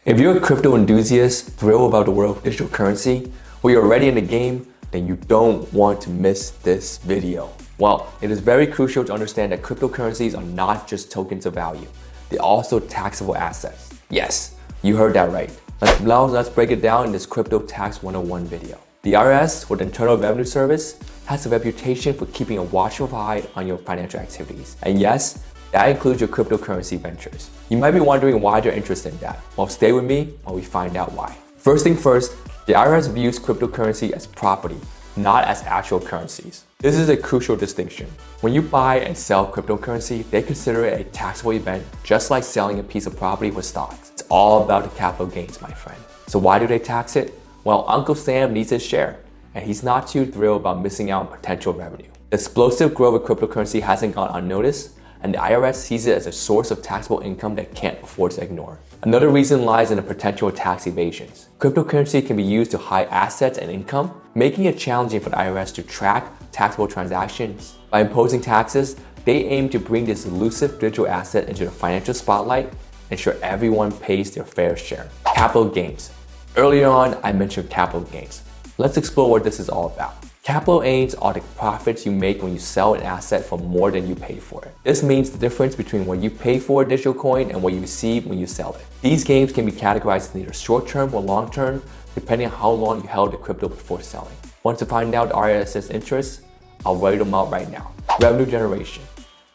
If you're a crypto enthusiast, thrilled about the world of digital currency, or you're already in the game, then you don't want to miss this video. Well, it is very crucial to understand that cryptocurrencies are not just tokens of value. They're also taxable assets. Yes, you heard that right. Let's break it down in this Crypto Tax 101 video. The IRS, or the Internal Revenue Service, has a reputation for keeping a watchful eye on your financial activities. And yes, that includes your cryptocurrency ventures. You might be wondering why they're interested in that. Well, stay with me while we find out why. First thing first, the IRS views cryptocurrency as property, not as actual currencies. This is a crucial distinction. When you buy and sell cryptocurrency, they consider it a taxable event, just like selling a piece of property with stocks. It's all about the capital gains, my friend. So why do they tax it? Well, Uncle Sam needs his share, and he's not too thrilled about missing out on potential revenue. The explosive growth of cryptocurrency hasn't gone unnoticed, and the IRS sees it as a source of taxable income that can't afford to ignore. Another reason lies in the potential tax evasions. Cryptocurrency can be used to hide assets and income, making it challenging for the IRS to track taxable transactions. By imposing taxes, they aim to bring this elusive digital asset into the financial spotlight, ensure everyone pays their fair share. Capital gains. Earlier on, I mentioned capital gains. Let's explore what this is all about. Capital gains are the profits you make when you sell an asset for more than you paid for it. This means the difference between what you pay for a digital coin and what you receive when you sell it. These gains can be categorized as either short-term or long-term, depending on how long you held the crypto before selling. Want to find out the IRS's interests? I'll write them out right now. Revenue generation.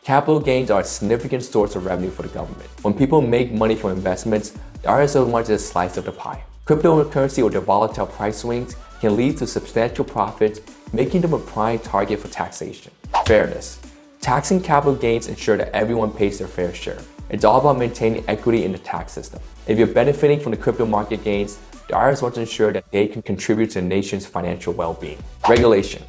Capital gains are a significant source of revenue for the government. When people make money from investments, the IRS wants a slice of the pie. Cryptocurrency or their volatile price swings can lead to substantial profits, making them a prime target for taxation. Fairness. Taxing capital gains ensure that everyone pays their fair share. It's all about maintaining equity in the tax system. If you're benefiting from the crypto market gains, the IRS wants to ensure that they can contribute to the nation's financial well-being. Regulation.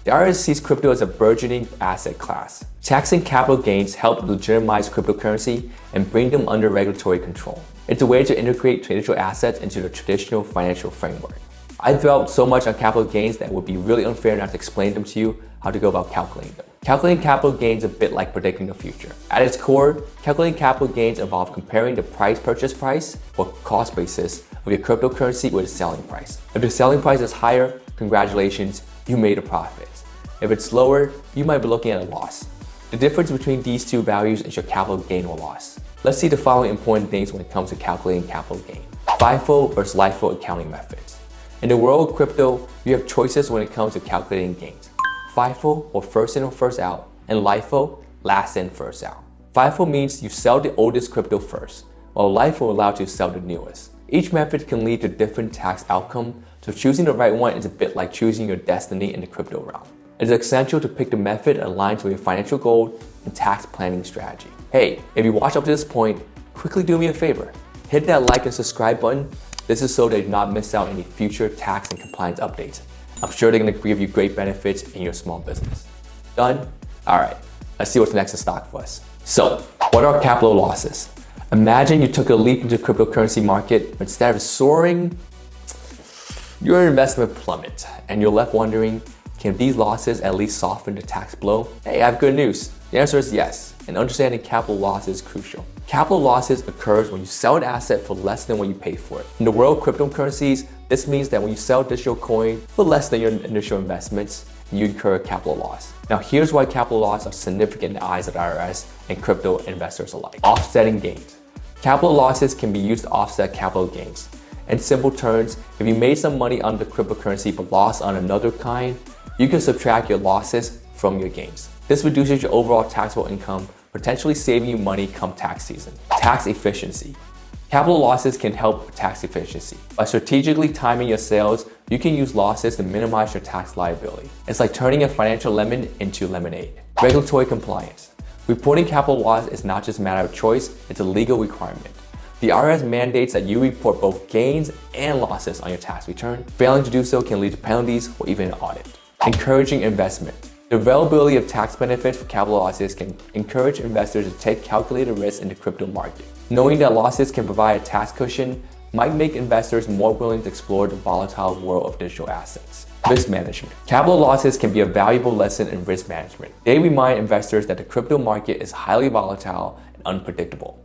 The IRS sees crypto as a burgeoning asset class. Taxing capital gains help legitimize cryptocurrency and bring them under regulatory control. It's a way to integrate digital assets into the traditional financial framework. I dwelt so much on capital gains that it would be really unfair not to explain them to you how to go about calculating them. Calculating capital gains is a bit like predicting the future. At its core, calculating capital gains involves comparing the purchase price or cost basis of your cryptocurrency with the selling price. If the selling price is higher, congratulations, you made a profit. If it's lower, you might be looking at a loss. The difference between these two values is your capital gain or loss. Let's see the following important things when it comes to calculating capital gain. FIFO versus LIFO accounting methods. In the world of crypto, you have choices when it comes to calculating gains. FIFO, or first in or first out, and LIFO, last in, first out. FIFO means you sell the oldest crypto first, while LIFO allows you to sell the newest. Each method can lead to different tax outcomes, so choosing the right one is a bit like choosing your destiny in the crypto realm. It is essential to pick the method that aligns with your financial goal and tax planning strategy. Hey, if you watched up to this point, quickly do me a favor. Hit that like and subscribe button. This is so that you do not miss out on any future tax and compliance updates. I'm sure they're going to give you great benefits in your small business. Done? All right, let's see what's next in stock for us. So, what are capital losses? Imagine you took a leap into the cryptocurrency market, but instead of soaring, your investment plummet, and you're left wondering, can these losses at least soften the tax blow? Hey, I have good news. The answer is yes, and understanding capital losses is crucial. Capital losses occurs when you sell an asset for less than what you pay for it. In the world of cryptocurrencies, this means that when you sell digital coin for less than your initial investments, you incur a capital loss. Now here's why capital losses are significant in the eyes of the IRS and crypto investors alike. Offsetting gains. Capital losses can be used to offset capital gains. In simple terms, if you made some money on the cryptocurrency but lost on another kind, you can subtract your losses from your gains. This reduces your overall taxable income, potentially saving you money come tax season. Tax efficiency. Capital losses can help with tax efficiency. By strategically timing your sales, you can use losses to minimize your tax liability. It's like turning a financial lemon into lemonade. Regulatory compliance. Reporting capital loss is not just a matter of choice, it's a legal requirement. The IRS mandates that you report both gains and losses on your tax return. Failing to do so can lead to penalties or even an audit. Encouraging investment. The availability of tax benefits for capital losses can encourage investors to take calculated risks in the crypto market. Knowing that losses can provide a tax cushion might make investors more willing to explore the volatile world of digital assets. Risk management. Capital losses can be a valuable lesson in risk management. They remind investors that the crypto market is highly volatile and unpredictable.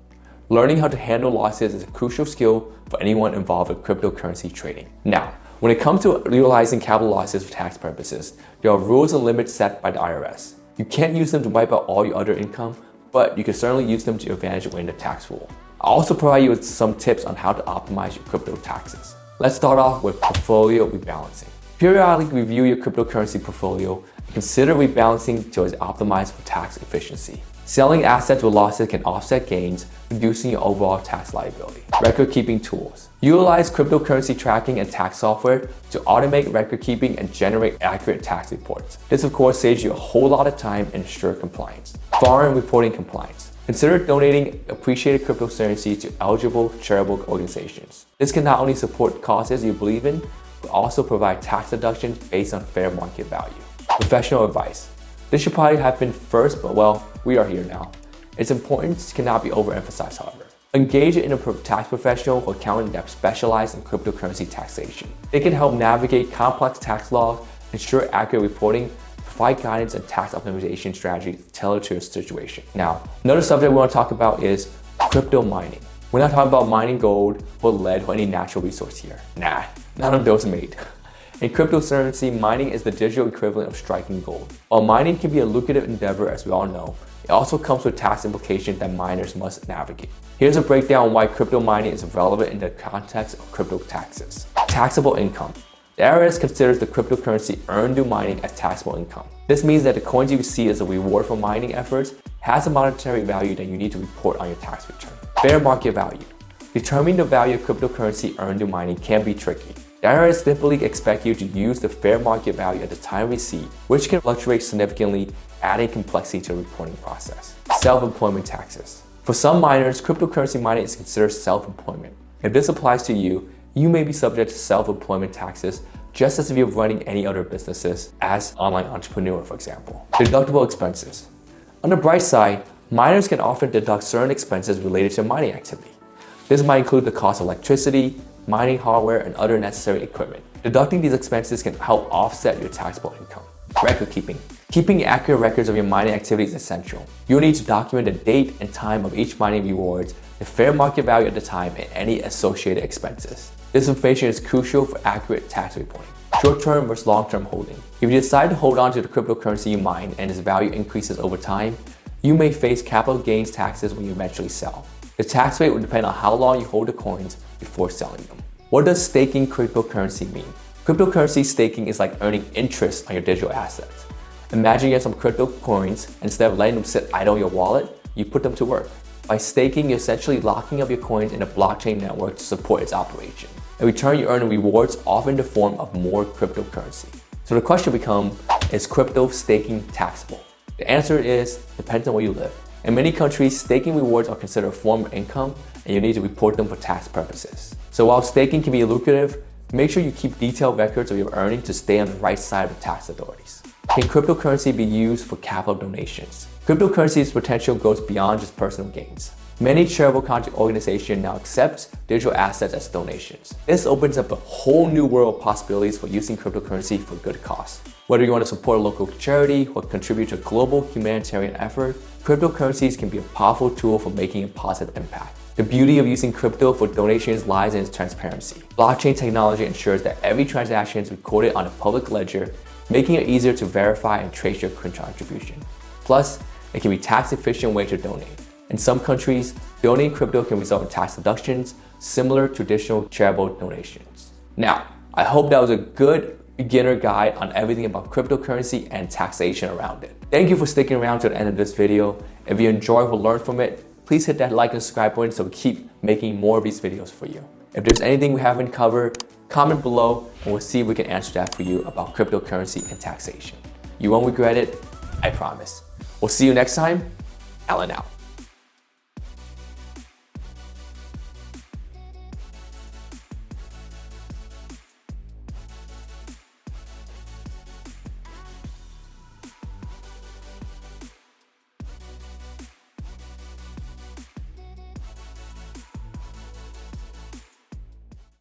Learning how to handle losses is a crucial skill for anyone involved with cryptocurrency trading. Now, when it comes to realizing capital losses for tax purposes, there are rules and limits set by the IRS. You can't use them to wipe out all your other income, but you can certainly use them to your advantage when the tax rule. I'll also provide you with some tips on how to optimize your crypto taxes. Let's start off with portfolio rebalancing. Periodically review your cryptocurrency portfolio and consider rebalancing to optimize for tax efficiency. Selling assets with losses can offset gains, reducing your overall tax liability. Record keeping tools. Utilize cryptocurrency tracking and tax software to automate record keeping and generate accurate tax reports. This of course saves you a whole lot of time and ensure compliance. Foreign reporting compliance. Consider donating appreciated cryptocurrency to eligible charitable organizations. This can not only support causes you believe in, but also provide tax deductions based on fair market value. Professional advice. This should probably have been first, but well, we are here now. Its importance cannot be overemphasized, however. Engage in a tax professional or accountant that specializes in cryptocurrency taxation. They can help navigate complex tax laws, ensure accurate reporting, provide guidance and tax optimization strategies tailored to your situation. Now, another subject we want to talk about is crypto mining. We're not talking about mining gold or lead or any natural resource here. Nah, none of those made. In cryptocurrency, mining is the digital equivalent of striking gold. While mining can be a lucrative endeavor, as we all know, it also comes with tax implications that miners must navigate. Here's a breakdown on why crypto mining is relevant in the context of crypto taxes. Taxable income. The IRS considers the cryptocurrency earned through mining as taxable income. This means that the coins you receive as a reward for mining efforts has a monetary value that you need to report on your tax return. Fair market value. Determining the value of cryptocurrency earned through mining can be tricky. The IRS typically expects you to use the fair market value at the time of receipt, which can fluctuate significantly, adding complexity to the reporting process. Self-employment taxes. For some miners, cryptocurrency mining is considered self-employment. If this applies to you, you may be subject to self-employment taxes just as if you're running any other businesses as online entrepreneur, for example. Deductible expenses. On the bright side, miners can often deduct certain expenses related to mining activity. This might include the cost of electricity, mining hardware, and other necessary equipment. Deducting these expenses can help offset your taxable income. Record keeping. Keeping accurate records of your mining activity is essential. You'll need to document the date and time of each mining rewards, the fair market value at the time, and any associated expenses. This information is crucial for accurate tax reporting. Short-term versus long-term holding. If you decide to hold on to the cryptocurrency you mine and its value increases over time, you may face capital gains taxes when you eventually sell. The tax rate will depend on how long you hold the coins before selling them. What does staking cryptocurrency mean? Cryptocurrency staking is like earning interest on your digital assets. Imagine you have some crypto coins, and instead of letting them sit idle in your wallet, you put them to work. By staking, you're essentially locking up your coins in a blockchain network to support its operation. In return, you earn rewards, often in the form of more cryptocurrency. So the question becomes, is crypto staking taxable? The answer is, depends on where you live. In many countries, staking rewards are considered a form of income, and you need to report them for tax purposes. So while staking can be lucrative, make sure you keep detailed records of your earnings to stay on the right side of the tax authorities. Can cryptocurrency be used for capital donations? Cryptocurrency's potential goes beyond just personal gains. Many charitable organizations now accept digital assets as donations. This opens up a whole new world of possibilities for using cryptocurrency for good cause. Whether you want to support a local charity or contribute to a global humanitarian effort, cryptocurrencies can be a powerful tool for making a positive impact. The beauty of using crypto for donations lies in its transparency. Blockchain technology ensures that every transaction is recorded on a public ledger, making it easier to verify and trace your contribution. Plus, it can be a tax-efficient way to donate. In some countries, donating crypto can result in tax deductions similar to traditional charitable donations. Now, I hope that was a good beginner guide on everything about cryptocurrency and taxation around it. Thank you for sticking around to the end of this video. If you enjoyed or learned from it, please hit that like and subscribe button so we keep making more of these videos for you. If there's anything we haven't covered, comment below and we'll see if we can answer that for you about cryptocurrency and taxation. You won't regret it, I promise. We'll see you next time. Alan out.